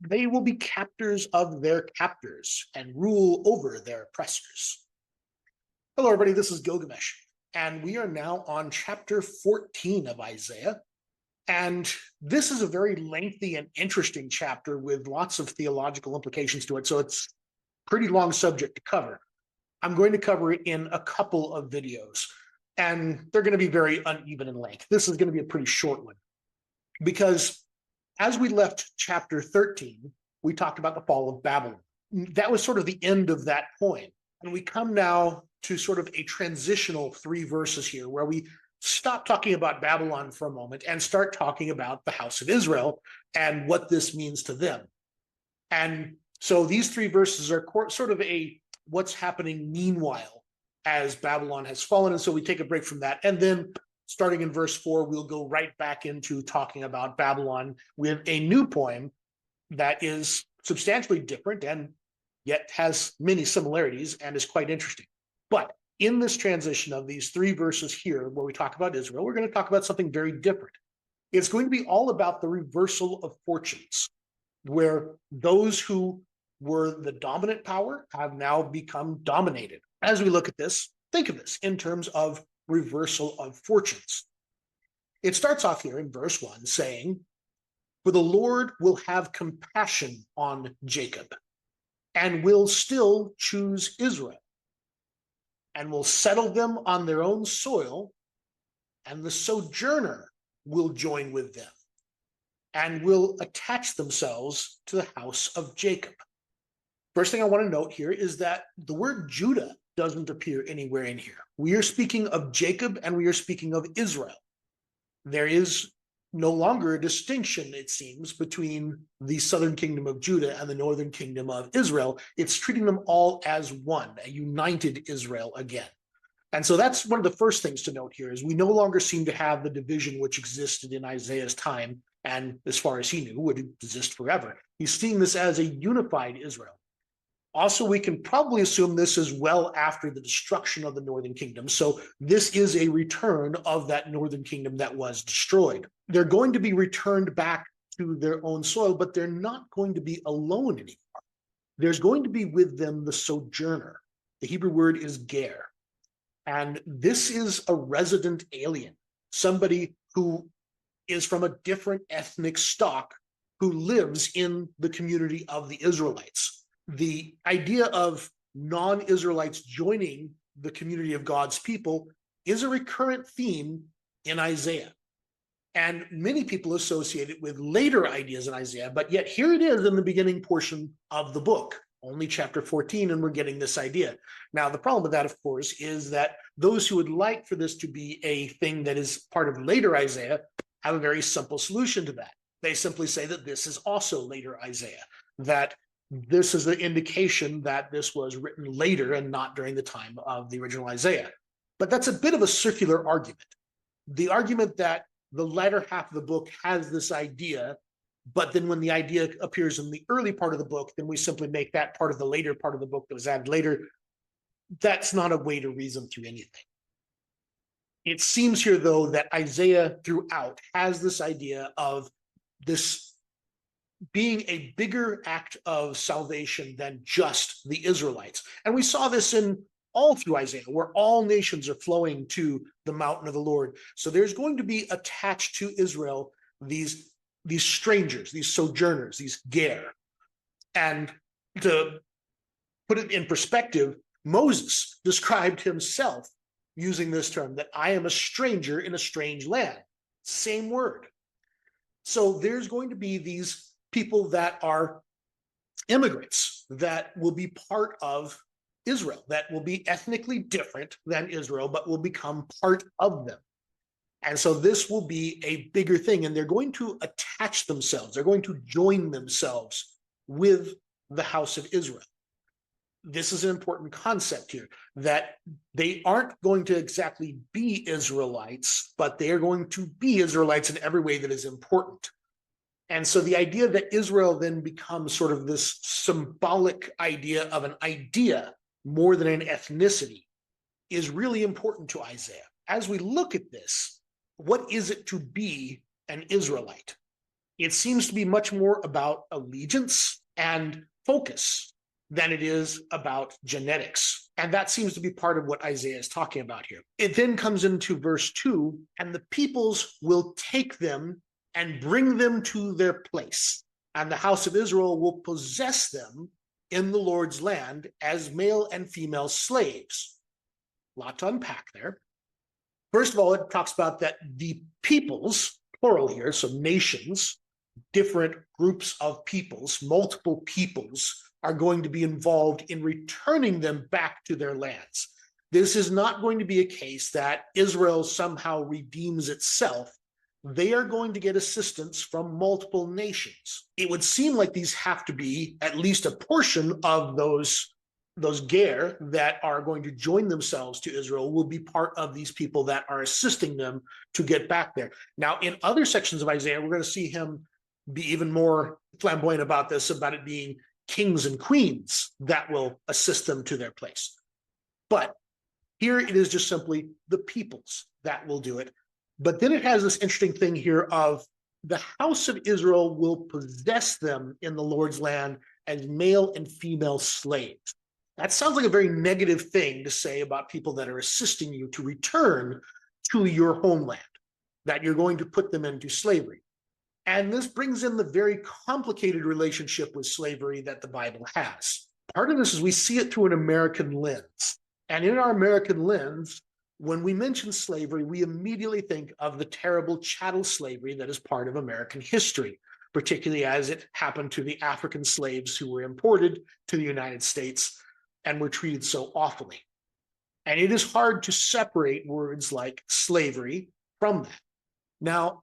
they will be captors of their captors and rule over their oppressors. Hello, everybody. This is Gilgamesh, and we are now on chapter 14 of Isaiah. And this is a very lengthy and interesting chapter with lots of theological implications to it, so it's a pretty long subject to cover. I'm going to cover it in a couple of videos, and they're going to be very uneven in length. This is going to be a pretty short one, because as we left chapter 13, we talked about the fall of Babylon. That was sort of the end of that point. And we come now to sort of a transitional 3 verses here where we stop talking about Babylon for a moment and start talking about the house of Israel and what this means to them. And so these 3 verses are sort of a what's happening meanwhile as Babylon has fallen. And so we take a break from that. And then starting in verse 4, we'll go right back into talking about Babylon with a new poem that is substantially different and yet has many similarities and is quite interesting. But in this transition of these 3 verses here, where we talk about Israel, we're going to talk about something very different. It's going to be all about the reversal of fortunes, where those who were the dominant power have now become dominated. As we look at this, think of this in terms of reversal of fortunes. It starts off here in verse 1 saying, "For the Lord will have compassion on Jacob and will still choose Israel and will settle them on their own soil, and the sojourner will join with them and will attach themselves to the house of Jacob." First thing I want to note here is that the word Judah doesn't appear anywhere in here. We are speaking of Jacob and we are speaking of Israel. There is no longer a distinction, it seems, between the southern kingdom of Judah and the northern kingdom of Israel. It's treating them all as one, a united Israel again. And so that's one of the first things to note here, is we no longer seem to have the division which existed in Isaiah's time, and as far as he knew, would exist forever. He's seeing this as a unified Israel. Also, we can probably assume this is well after the destruction of the northern kingdom. So this is a return of that northern kingdom that was destroyed. They're going to be returned back to their own soil, but they're not going to be alone anymore. There's going to be with them the sojourner. The Hebrew word is ger. And this is a resident alien, somebody who is from a different ethnic stock who lives in the community of the Israelites. The idea of non-Israelites joining the community of God's people is a recurrent theme in Isaiah. And many people associate it with later ideas in Isaiah, but yet here it is in the beginning portion of the book, only chapter 14, and we're getting this idea. Now, the problem with that, of course, is that those who would like for this to be a thing that is part of later Isaiah have a very simple solution to that. They simply say that this is also later Isaiah, that this is the indication that this was written later and not during the time of the original Isaiah. But that's a bit of a circular argument. The argument that the latter half of the book has this idea, but then when the idea appears in the early part of the book, then we simply make that part of the later part of the book that was added later. That's not a way to reason through anything. It seems here, though, that Isaiah throughout has this idea of this being a bigger act of salvation than just the Israelites. And we saw this in all through Isaiah, where all nations are flowing to the mountain of the Lord. So there's going to be attached to Israel these strangers, these sojourners, these ger. And to put it in perspective, Moses described himself using this term, that I am a stranger in a strange land. Same word. So there's going to be these people that are immigrants that will be part of Israel, that will be ethnically different than Israel, but will become part of them. And so this will be a bigger thing, and they're going to attach themselves, they're going to join themselves with the house of Israel. This is an important concept here, that they aren't going to exactly be Israelites, but they are going to be Israelites in every way that is important. And so the idea that Israel then becomes sort of this symbolic idea of an idea more than an ethnicity is really important to Isaiah. As we look at this, what is it to be an Israelite? It seems to be much more about allegiance and focus than it is about genetics. And that seems to be part of what Isaiah is talking about here. It then comes into verse 2, and the peoples will take them and bring them to their place, and the house of Israel will possess them in the Lord's land as male and female slaves. A lot to unpack there. First of all, it talks about that the peoples, plural here, so nations, different groups of peoples, multiple peoples, are going to be involved in returning them back to their lands. This is not going to be a case that Israel somehow redeems itself. They are going to get assistance from multiple nations. It would seem like these have to be at least a portion of those ger that are going to join themselves to Israel will be part of these people that are assisting them to get back there. Now, in other sections of Isaiah, we're going to see him be even more flamboyant about this, about it being kings and queens that will assist them to their place. But here it is just simply the peoples that will do it. But then it has this interesting thing here of the house of Israel will possess them in the Lord's land as male and female slaves. That sounds like a very negative thing to say about people that are assisting you to return to your homeland, that you're going to put them into slavery. And this brings in the very complicated relationship with slavery that the Bible has. Part of this is we see it through an American lens. And in our American lens, when we mention slavery, we immediately think of the terrible chattel slavery that is part of American history, particularly as it happened to the African slaves who were imported to the United States and were treated so awfully. And it is hard to separate words like slavery from that. Now,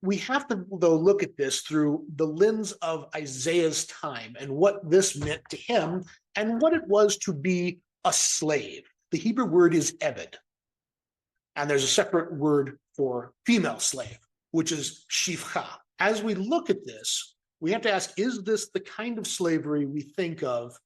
we have to, though, look at this through the lens of Isaiah's time and what this meant to him and what it was to be a slave. The Hebrew word is eved. And there's a separate word for female slave, which is shifcha. As we look at this, we have to ask, is this the kind of slavery we think of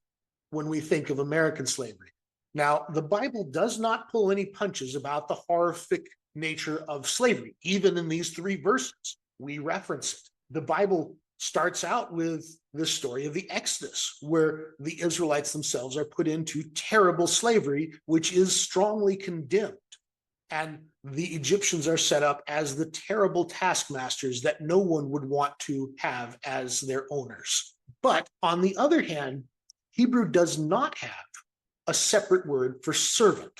when we think of American slavery? Now, the Bible does not pull any punches about the horrific nature of slavery. Even in these 3 verses, we reference it. The Bible starts out with the story of the Exodus, where the Israelites themselves are put into terrible slavery, which is strongly condemned. And the Egyptians are set up as the terrible taskmasters that no one would want to have as their owners. But on the other hand, Hebrew does not have a separate word for servant.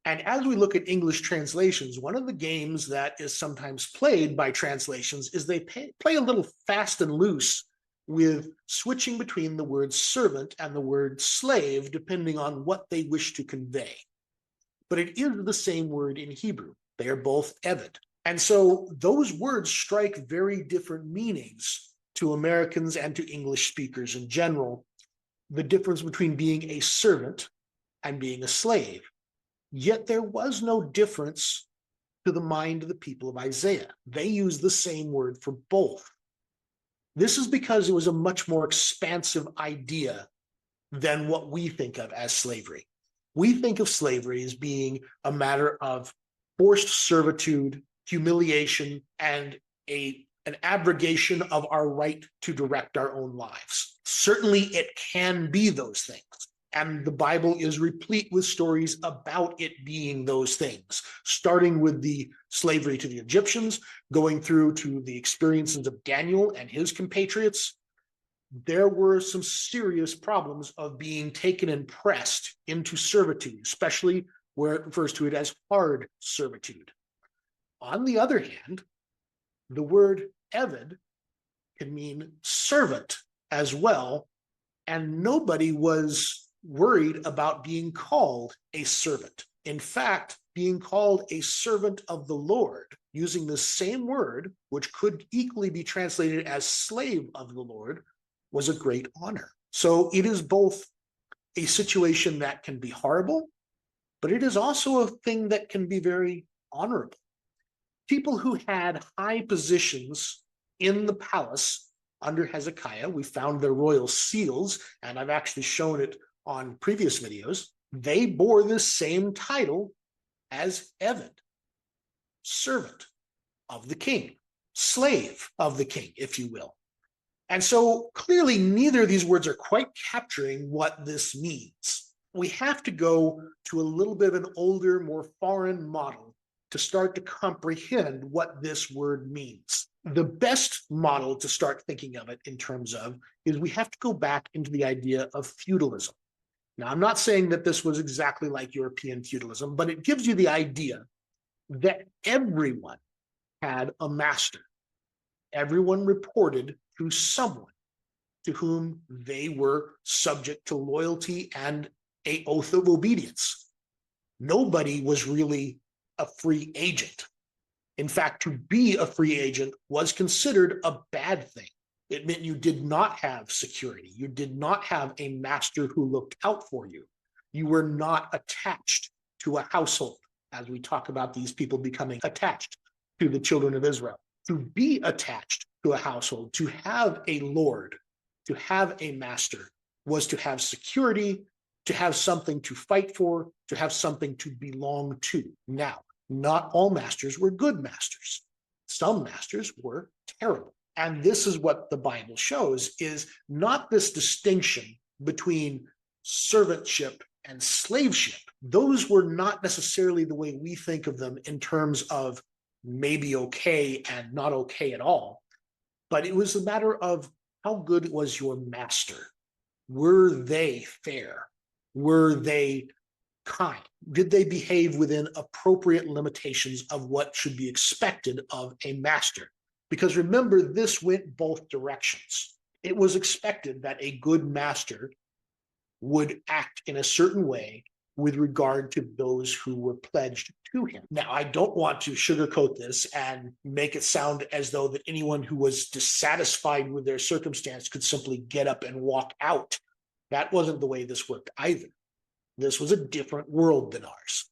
And as we look at English translations, one of the games that is sometimes played by translations is they play a little fast and loose with switching between the word servant and the word slave, depending on what they wish to convey. But it is the same word in Hebrew. They are both eved. And so those words strike very different meanings to Americans and to English speakers in general. The difference between being a servant and being a slave. Yet there was no difference to the mind of the people of Isaiah. They used the same word for both. This is because it was a much more expansive idea than what we think of as slavery. We think of slavery as being a matter of forced servitude, humiliation, and an abrogation of our right to direct our own lives. Certainly, it can be those things. And the Bible is replete with stories about it being those things, starting with the slavery to the Egyptians, going through to the experiences of Daniel and his compatriots. There were some serious problems of being taken and pressed into servitude, especially where it refers to it as hard servitude. On the other hand, the word eved can mean servant as well, and nobody was worried about being called a servant. In fact, being called a servant of the Lord, using the same word, which could equally be translated as slave of the Lord, was a great honor. So it is both a situation that can be horrible, but it is also a thing that can be very honorable. People who had high positions in the palace under Hezekiah, we found their royal seals, and I've actually shown it on previous videos, they bore this same title as eved, servant of the king. slave of the king, if you will. And so clearly neither of these words are quite capturing what this means. We have to go to a little bit of an older, more foreign model to start to comprehend what this word means. The best model to start thinking of it in terms of is we have to go back into the idea of feudalism. Now, I'm not saying that this was exactly like European feudalism, but it gives you the idea that everyone had a master. Everyone reported to someone to whom they were subject to loyalty and an oath of obedience. Nobody was really a free agent. In fact, to be a free agent was considered a bad thing. It meant you did not have security. You did not have a master who looked out for you. You were not attached to a household, as we talk about these people becoming attached to the children of Israel. To be attached to a household, to have a lord, to have a master, was to have security, to have something to fight for, to have something to belong to. Now, not all masters were good masters. Some masters were terrible. And this is what the Bible shows, is not this distinction between servantship and slaveship. Those were not necessarily the way we think of them in terms of maybe okay and not okay at all. But it was a matter of how good was your master? Were they fair? Were they kind? Did they behave within appropriate limitations of what should be expected of a master? Because remember, this went both directions. It was expected that a good master would act in a certain way with regard to those who were pledged to him. Now, I don't want to sugarcoat this and make it sound as though that anyone who was dissatisfied with their circumstance could simply get up and walk out. That wasn't the way this worked either. This was a different world than ours.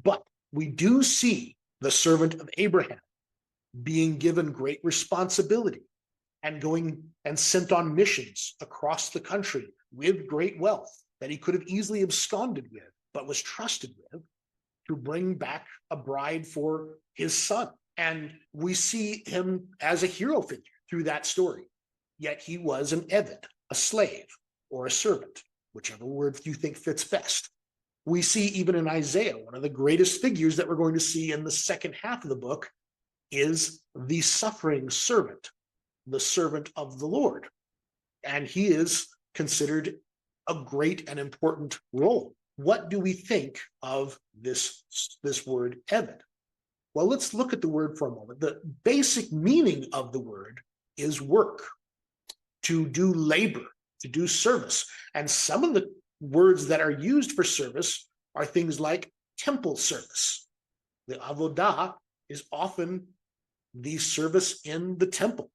But we do see the servant of Abraham being given great responsibility and going and sent on missions across the country with great wealth that he could have easily absconded with, but was trusted with to bring back a bride for his son. And we see him as a hero figure through that story. Yet he was an eved, a slave, or a servant, whichever word you think fits best. We see even in Isaiah, one of the greatest figures that we're going to see in the second half of the book is the suffering servant, the servant of the Lord. And he is considered a great and important role. What do we think of this word eved? Well, let's look at the word for a moment. The basic meaning of the word is work, to do labor, to do service. And some of the words that are used for service are things like temple service. The avodah is often the service in the temple.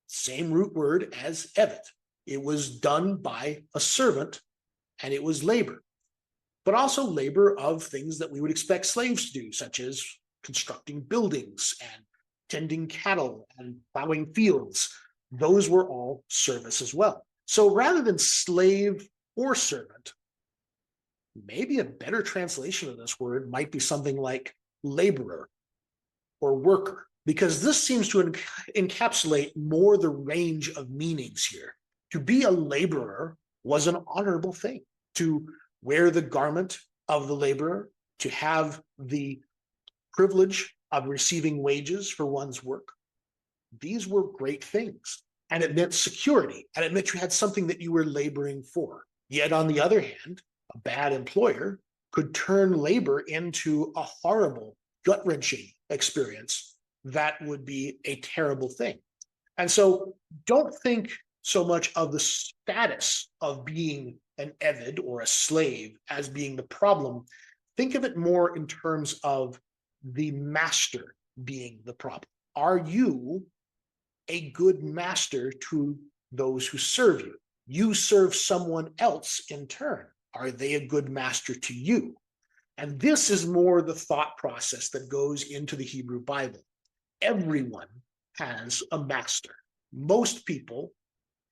Same root word as eved. It was done by a servant, and it was labor. But also labor of things that we would expect slaves to do, such as constructing buildings and tending cattle and plowing fields. Those were all service as well. So rather than slave or servant, maybe a better translation of this word might be something like laborer or worker, because this seems to encapsulate more the range of meanings here. To be a laborer was an honorable thing. To wear the garment of the laborer, to have the privilege of receiving wages for one's work, these were great things. And it meant security, and it meant you had something that you were laboring for. Yet on the other hand, a bad employer could turn labor into a horrible, gut-wrenching experience that would be a terrible thing. And so don't think so much of the status of being an eved or a slave as being the problem. Think of it more in terms of the master being the problem. Are you a good master to those who serve you? You serve someone else in turn. Are they a good master to you? And this is more the thought process that goes into the Hebrew Bible. Everyone has a master. Most people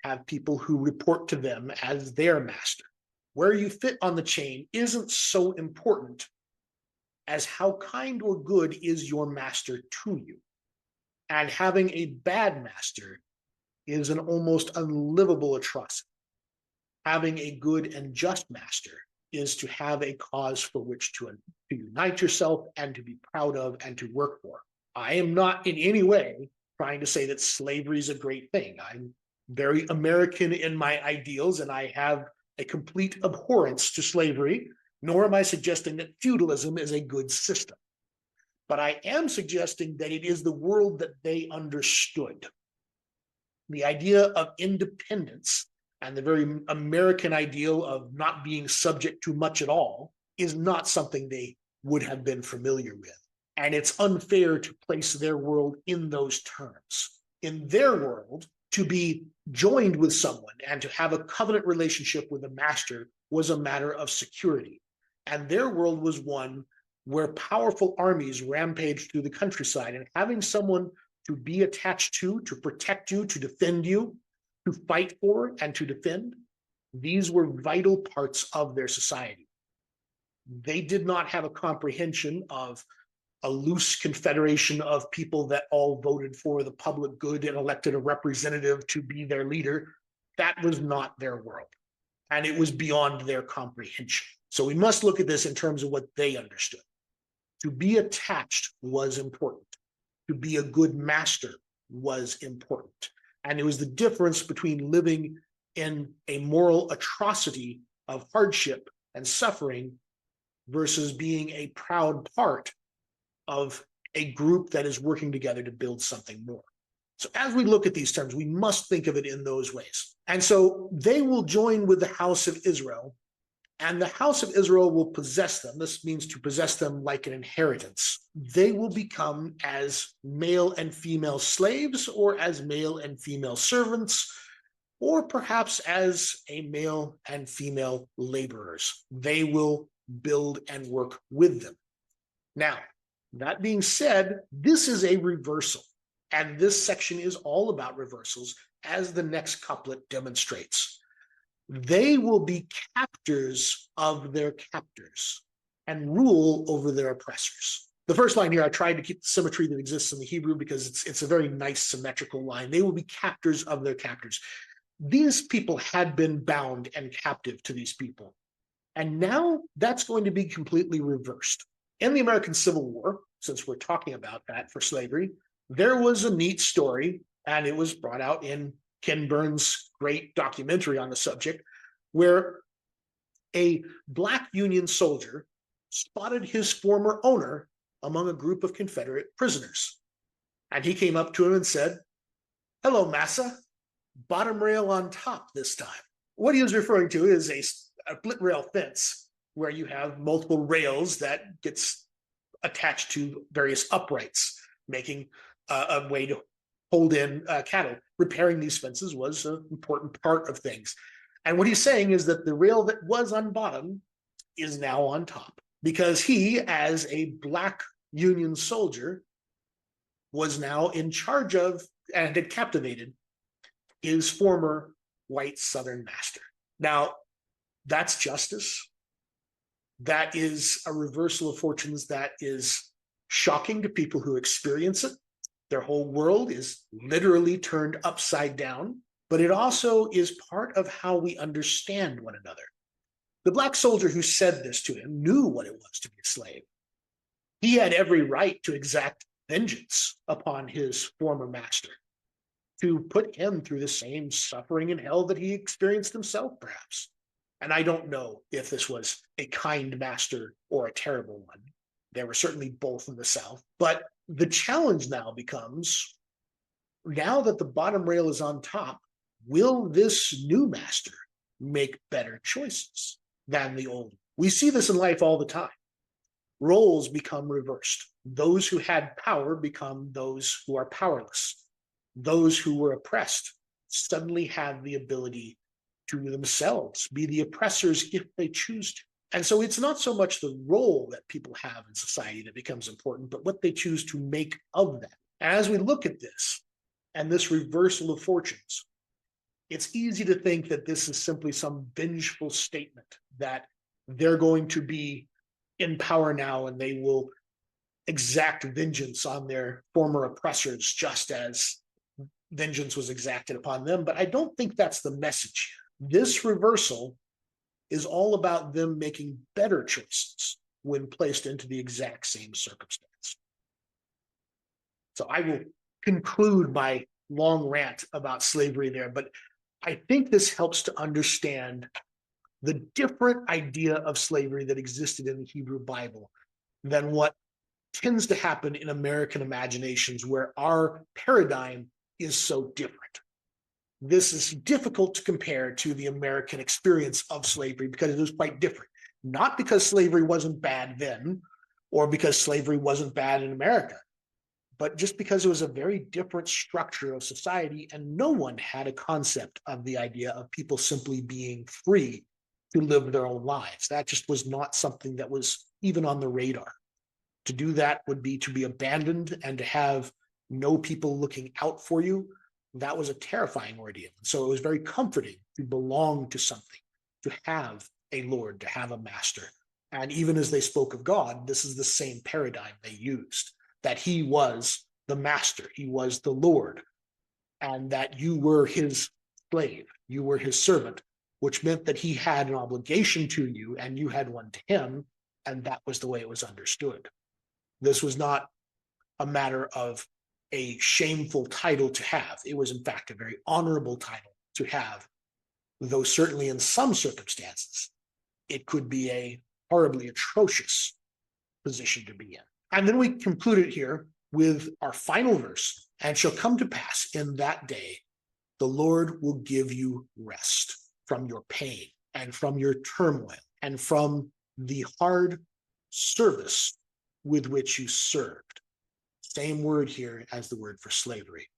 have people who report to them as their master. Where you fit on the chain isn't so important as how kind or good is your master to you. And having a bad master is an almost unlivable atrocity. Having a good and just master is to have a cause for which to unite yourself and to be proud of and to work for. I am not in any way trying to say that slavery is a great thing. I'm very American in my ideals, and I have a complete abhorrence to slavery, nor am I suggesting that feudalism is a good system. But I am suggesting that it is the world that they understood. The idea of independence and the very American ideal of not being subject to much at all is not something they would have been familiar with. And it's unfair to place their world in those terms. In their world, to be joined with someone and to have a covenant relationship with a master was a matter of security. And their world was one where powerful armies rampaged through the countryside, and having someone to be attached to protect you, to defend you, to fight for and to defend, these were vital parts of their society. They did not have a comprehension of a loose confederation of people that all voted for the public good and elected a representative to be their leader. That was not their world, and it was beyond their comprehension. So we must look at this in terms of what they understood. To be attached was important. To be a good master was important. And it was the difference between living in a moral atrocity of hardship and suffering versus being a proud part of a group that is working together to build something more. So as we look at these terms, we must think of it in those ways. And so they will join with the house of Israel, and the house of Israel will possess them. This means to possess them like an inheritance. They will become as male and female slaves, or as male and female servants, or perhaps as a male and female laborers. They will build and work with them. Now, that being said, this is a reversal, and this section is all about reversals, as the next couplet demonstrates. They will be captors of their captors and rule over their oppressors. The first line here, I tried to keep the symmetry that exists in the Hebrew because it's a very nice symmetrical line. They will be captors of their captors. These people had been bound and captive to these people, and now that's going to be completely reversed. In the American Civil War, since we're talking about that for slavery, there was a neat story, and it was brought out in Ken Burns' great documentary on the subject, where a Black Union soldier spotted his former owner among a group of Confederate prisoners. And he came up to him and said, "Hello, massa, bottom rail on top this time." What he was referring to is a split rail fence where you have multiple rails that gets attached to various uprights, making a way to hold in cattle. Repairing these fences was an important part of things. And what he's saying is that the rail that was on bottom is now on top, because he, as a Black Union soldier, was now in charge of and had captivated his former white Southern master. Now, that's justice. That is a reversal of fortunes that is shocking to people who experience it. Their whole world is literally turned upside down, but it also is part of how we understand one another. The Black soldier who said this to him knew what it was to be a slave. He had every right to exact vengeance upon his former master, to put him through the same suffering and hell that he experienced himself, perhaps. And I don't know if this was a kind master or a terrible one. There were certainly both in the South. But the challenge now becomes, now that the bottom rail is on top, will this new master make better choices than the old? We see this in life all the time. Roles become reversed. Those who had power become those who are powerless. Those who were oppressed suddenly have the ability to themselves be the oppressors if they choose to. And so it's not so much the role that people have in society that becomes important, but what they choose to make of that. And as we look at this and this reversal of fortunes, it's easy to think that this is simply some vengeful statement that they're going to be in power now and they will exact vengeance on their former oppressors, just as vengeance was exacted upon them. But I don't think that's the message here. This reversal is all about them making better choices when placed into the exact same circumstance. So I will conclude my long rant about slavery there, but I think this helps to understand the different idea of slavery that existed in the Hebrew Bible than what tends to happen in American imaginations, where our paradigm is so different. This is difficult to compare to the American experience of slavery because it was quite different. Not because slavery wasn't bad then, or because slavery wasn't bad in America, but just because it was a very different structure of society, and no one had a concept of the idea of people simply being free to live their own lives. That just was not something that was even on the radar. To do that would be to be abandoned and to have no people looking out for you. That was a terrifying ordeal. So it was very comforting to belong to something, to have a Lord, to have a master. And even as they spoke of God, this is the same paradigm they used, that he was the master, he was the Lord, and that you were his slave, you were his servant, which meant that he had an obligation to you and you had one to him, and that was the way it was understood. This was not a matter of a shameful title to have. It was, in fact, a very honorable title to have, though certainly in some circumstances, it could be a horribly atrocious position to be in. And then we conclude it here with our final verse, and shall come to pass in that day, the Lord will give you rest from your pain and from your turmoil and from the hard service with which you served. Same word here as the word for slavery,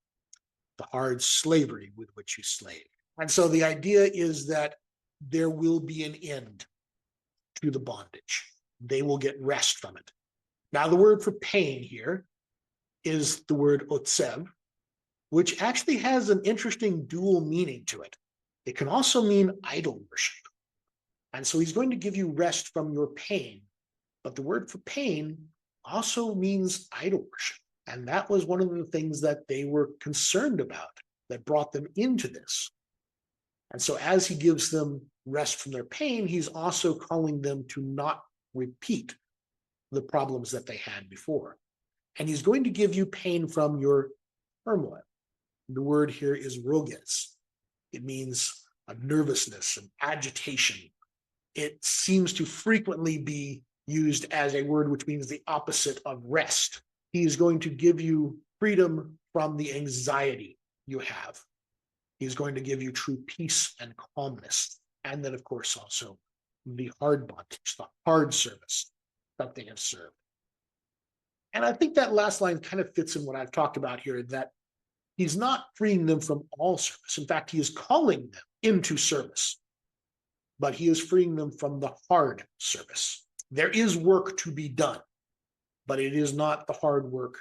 the hard slavery with which you slaved. And so the idea is that there will be an end to the bondage. They will get rest from it. Now, the word for pain here is the word otsev, which actually has an interesting dual meaning to it. It can also mean idol worship. And so he's going to give you rest from your pain. But the word for pain also means idol worship. And that was one of the things that they were concerned about that brought them into this. And so as he gives them rest from their pain, he's also calling them to not repeat the problems that they had before. And he's going to give you pain from your turmoil. The word here is roges. It means a nervousness, an agitation. It seems to frequently be used as a word which means the opposite of rest. He is going to give you freedom from the anxiety you have. He's going to give you true peace and calmness. And then, of course, also the hard bondage, the hard service that they have served. And I think that last line kind of fits in what I've talked about here, that he's not freeing them from all service. In fact, he is calling them into service, but he is freeing them from the hard service. There is work to be done, but it is not the hard work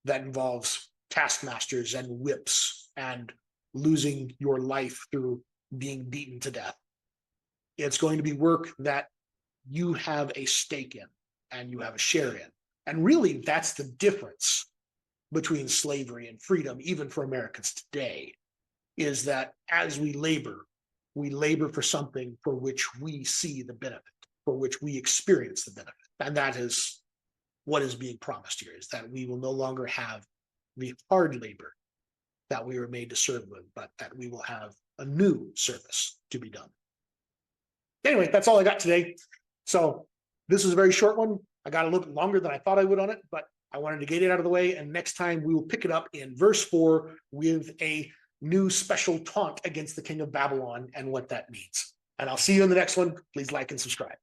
that involves taskmasters and whips and losing your life through being beaten to death. It's going to be work that you have a stake in and you have a share in. And really, that's the difference between slavery and freedom, even for Americans today, is that as we labor for something for which we see the benefit, for which we experience the benefit. And that is what is being promised here, is that we will no longer have the hard labor that we were made to serve with, but that we will have a new service to be done. Anyway, that's all I got today. So this is a very short one. I got a little bit longer than I thought I would on it, but I wanted to get it out of the way. And next time we will pick it up in verse 4 with a new special taunt against the king of Babylon and what that means. And I'll see you in the next one. Please like and subscribe.